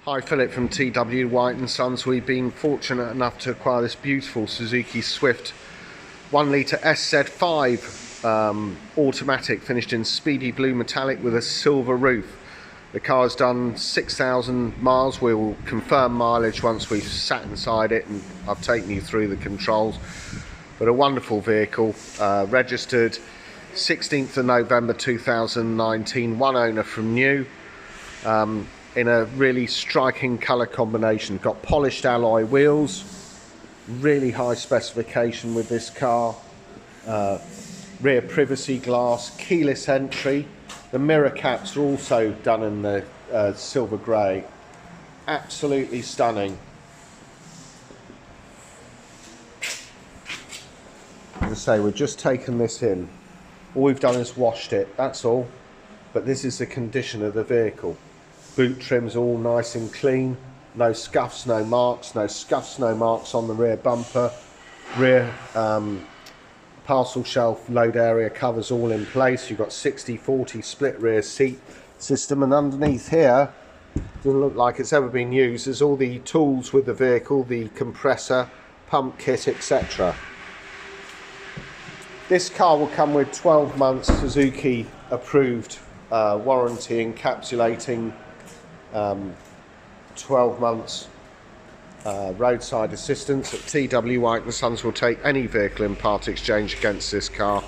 Hi, Philip from TW White & Sons. We've been fortunate enough to acquire this beautiful Suzuki Swift 1 litre SZ5 automatic, finished in Speedy Blue metallic with a silver roof. The car's done 6,000 miles. We will confirm mileage once we've sat inside it and I've taken you through the controls. But a wonderful vehicle, registered 16th of November 2019, one owner from new. In a really striking colour combination. Got polished alloy wheels, really high specification with this car, rear privacy glass, keyless entry. The mirror caps are also done in the silver grey. Absolutely stunning. As I say, we've just taken this in. All we've done is washed it, that's all. But this is the condition of the vehicle. Boot trim's all nice and clean, no scuffs, no marks, no marks on the rear bumper. Rear parcel shelf load area covers all in place. You've got 60/40 split rear seat system, and underneath here, doesn't look like it's ever been used, there's all the tools with the vehicle, the compressor, pump kit, etc. This car will come with 12 months Suzuki approved warranty, encapsulating 12 months roadside assistance. At TW White & Sons will take any vehicle in part exchange against this car.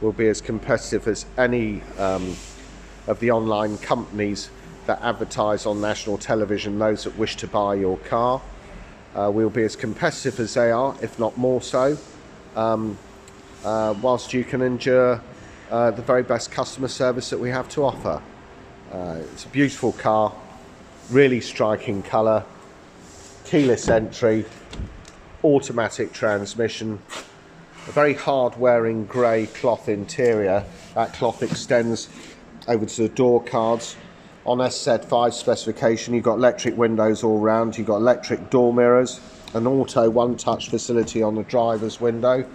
Will be as competitive as any of the online companies that advertise on national television, those that wish to buy your car. We'll be as competitive as they are, if not more so, whilst you can endure the very best customer service that we have to offer. It's a beautiful car, really striking colour, keyless entry, automatic transmission, a very hard wearing grey cloth interior. That cloth extends over to the door cards. On SZ5 specification, you've got electric windows all round, you've got electric door mirrors, an auto one-touch facility on the driver's window.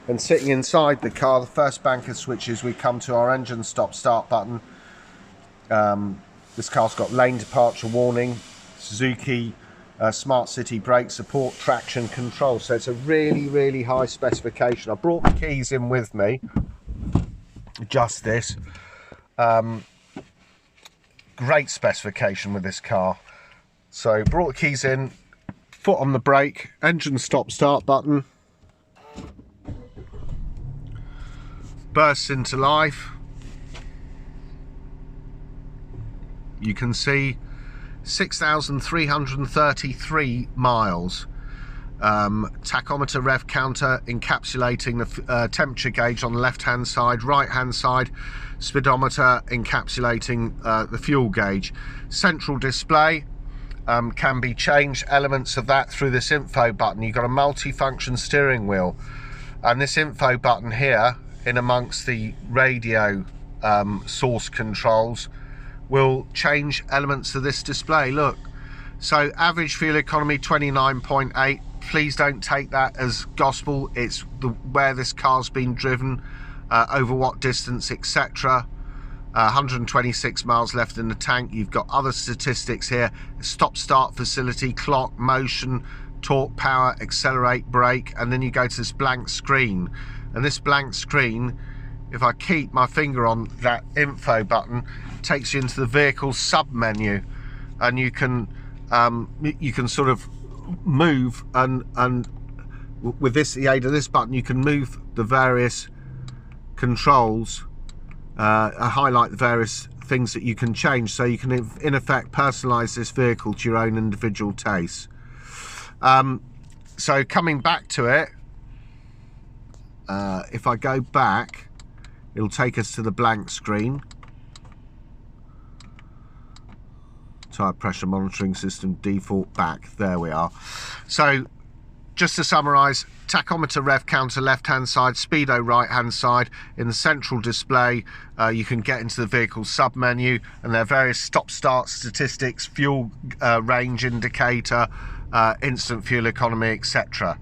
And sitting inside the car, the first bank of switches, we come to our engine stop-start button. This car's got lane departure warning, Suzuki smart city brake support, traction control. So it's a really high specification. I brought the keys in with me, just this. Great specification with this car. So brought the keys in, foot on the brake, engine stop-start button. Bursts into life. You can see 6,333 miles. Tachometer rev counter encapsulating the temperature gauge on the left hand side, right hand side speedometer encapsulating the fuel gauge. Central display can be changed, elements of that through this info button. You've got a multi-function steering wheel, and this info button here, in amongst the radio source controls, will change elements of this display. Look, so average fuel economy 29.8. Please don't take that as gospel. It's where this car's been driven, over what distance, etc. 126 miles left in the tank. You've got other statistics here: stop start facility, clock, motion, torque, power, accelerate, brake, and then you go to this blank screen. And this blank screen, if I keep my finger on that info button, takes you into the vehicle sub menu, and you can sort of move and with this, the aid of this button, you can move the various controls, highlight the various things that you can change, so you can in effect personalize this vehicle to your own individual taste. So coming back to it, if I go back, it'll take us to the blank screen. Tyre pressure monitoring system default back. There we are. So just to summarise, tachometer rev counter left hand side, speedo right hand side. In the central display, you can get into the vehicle sub menu, and there are various stop start statistics, fuel range indicator, instant fuel economy, etc.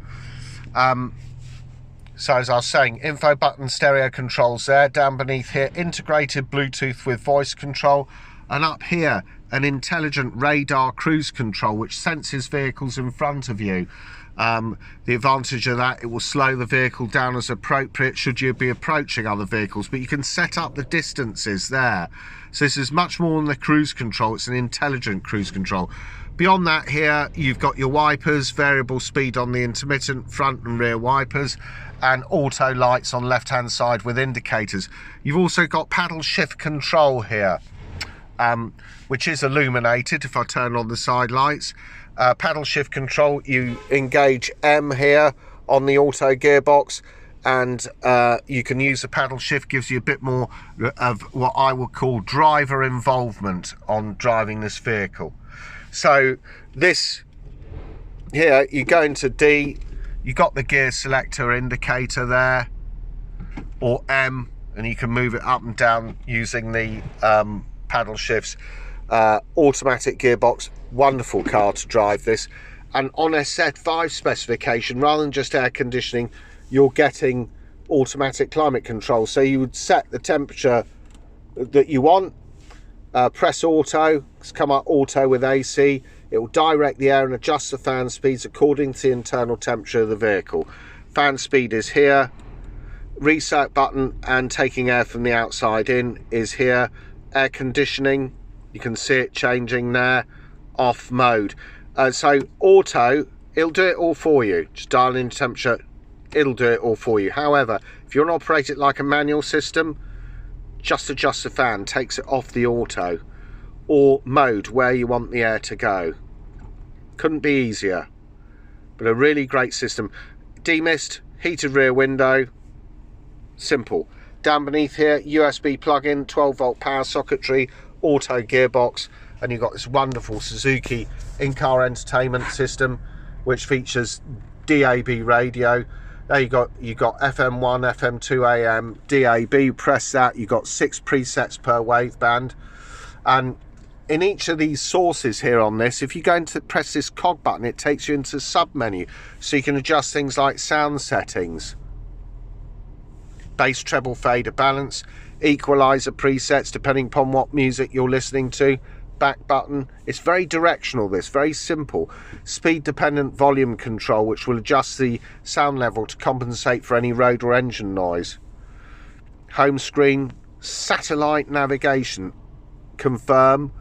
So as I was saying, info button, stereo controls there. Down beneath here, integrated Bluetooth with voice control. And up here, an intelligent radar cruise control which senses vehicles in front of you. The advantage of that, it will slow the vehicle down as appropriate should you be approaching other vehicles, but you can set up the distances there. So this is much more than the cruise control, it's an intelligent cruise control. Beyond that, here you've got your wipers, variable speed on the intermittent front and rear wipers, and auto lights on left hand side with indicators. You've also got paddle shift control here, which is illuminated if I turn on the side lights. Paddle shift control, you engage M here on the auto gearbox, and you can use the paddle shift, gives you a bit more of what I would call driver involvement on driving this vehicle. So this here, you go into D, you got the gear selector indicator there, or M, and you can move it up and down using the paddle shifts. Automatic gearbox, wonderful car to drive this. And on SZ5 specification, rather than just air conditioning, you're getting automatic climate control. So you would set the temperature that you want, press auto, it's come up auto with AC, it will direct the air and adjust the fan speeds according to the internal temperature of the vehicle. Fan speed is here, reset button and taking air from the outside in is here. Air conditioning, you can see it changing there, off mode. So auto, it'll do it all for you. Just dial in temperature, it'll do it all for you. However, if you want to operate it like a manual system, just adjust the fan, takes it off the auto, or mode where you want the air to go. Couldn't be easier, but a really great system. Demist, heated rear window, simple. Down beneath here, USB plug-in, 12-volt power socketry, auto gearbox, and you've got this wonderful Suzuki in-car entertainment system which features DAB radio. There you got FM1, FM2 AM, DAB. Press that, you've got 6 presets per waveband, and in each of these sources here on this, if you go into press this cog button, it takes you into sub menu, so you can adjust things like sound settings, bass, treble, fader, balance, equalizer presets depending upon what music you're listening to, back button. It's very directional, this, very simple. Speed dependent volume control, which will adjust the sound level to compensate for any road or engine noise. Home screen, satellite navigation, confirm.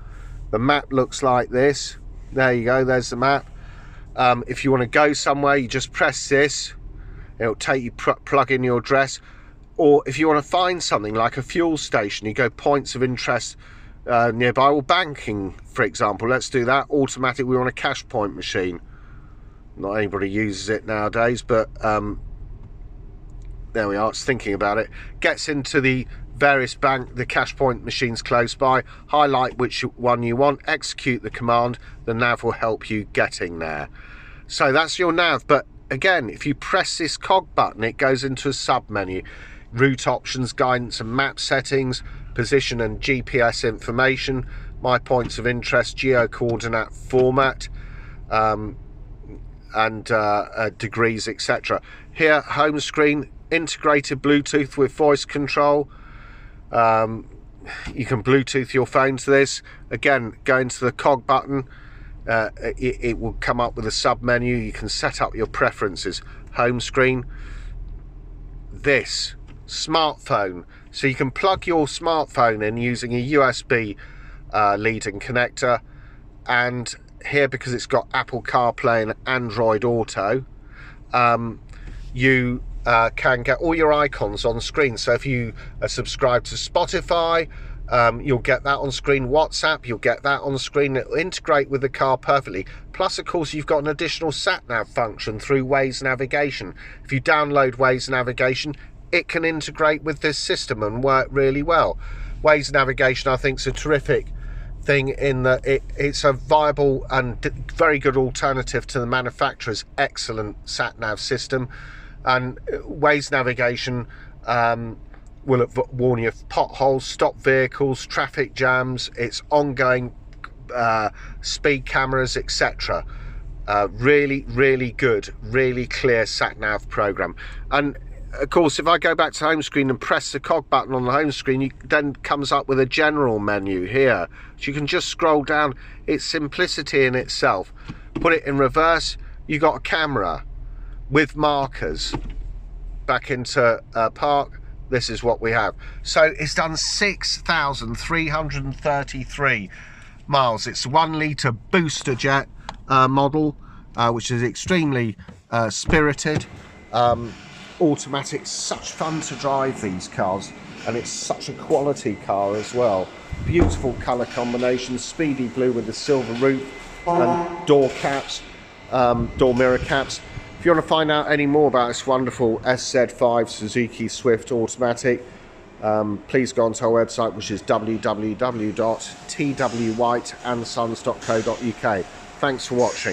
The map looks like this. There you go, there's the map. If you want to go somewhere, you just press this, it'll take you, plug in your address. Or if you want to find something like a fuel station, you go points of interest nearby, or banking, for example. Let's do that. Automatic, we want a cash point machine. Not anybody uses it nowadays, but there we are, it's thinking about it. Gets into the various the cash point machines close by, highlight which one you want, execute the command, the nav will help you getting there. So that's your nav, but again, if you press this cog button, it goes into a sub menu. Route options, guidance and map settings, position and GPS information, my points of interest, geo coordinate format, and degrees, etc. Here, home screen, integrated Bluetooth with voice control. You can Bluetooth your phone to this. Again, go into the cog button, it will come up with a sub menu. You can set up your preferences. Home screen, this smartphone, so you can plug your smartphone in using a USB lead and connector, and here, because it's got Apple CarPlay and Android Auto, you can get all your icons on screen. So if you are subscribed to Spotify, you'll get that on screen. WhatsApp, you'll get that on screen. It'll integrate with the car perfectly. Plus, of course, you've got an additional sat-nav function through Waze navigation. If you download Waze navigation, it can integrate with this system and work really well. Waze navigation, I think, is a terrific thing in that it's a viable and very good alternative to the manufacturer's excellent sat-nav system. And Waze navigation will warn you of potholes, stop vehicles, traffic jams, its ongoing speed cameras, etc. Really good, really clear sat-nav program. And of course, if I go back to home screen and press the cog button on the home screen, then comes up with a general menu here. So you can just scroll down. It's simplicity in itself. Put it in reverse, you got a camera with markers. Back into park, this is what we have. So it's done 6,333 miles. It's 1 litre Boosterjet model, which is extremely spirited. Automatic, such fun to drive these cars, and it's such a quality car as well. Beautiful colour combination, Speedy Blue with the silver roof and door caps, door mirror caps. If you want to find out any more about this wonderful SZ5 Suzuki Swift automatic, please go onto our website, which is www.twhiteandsons.co.uk. Thanks for watching.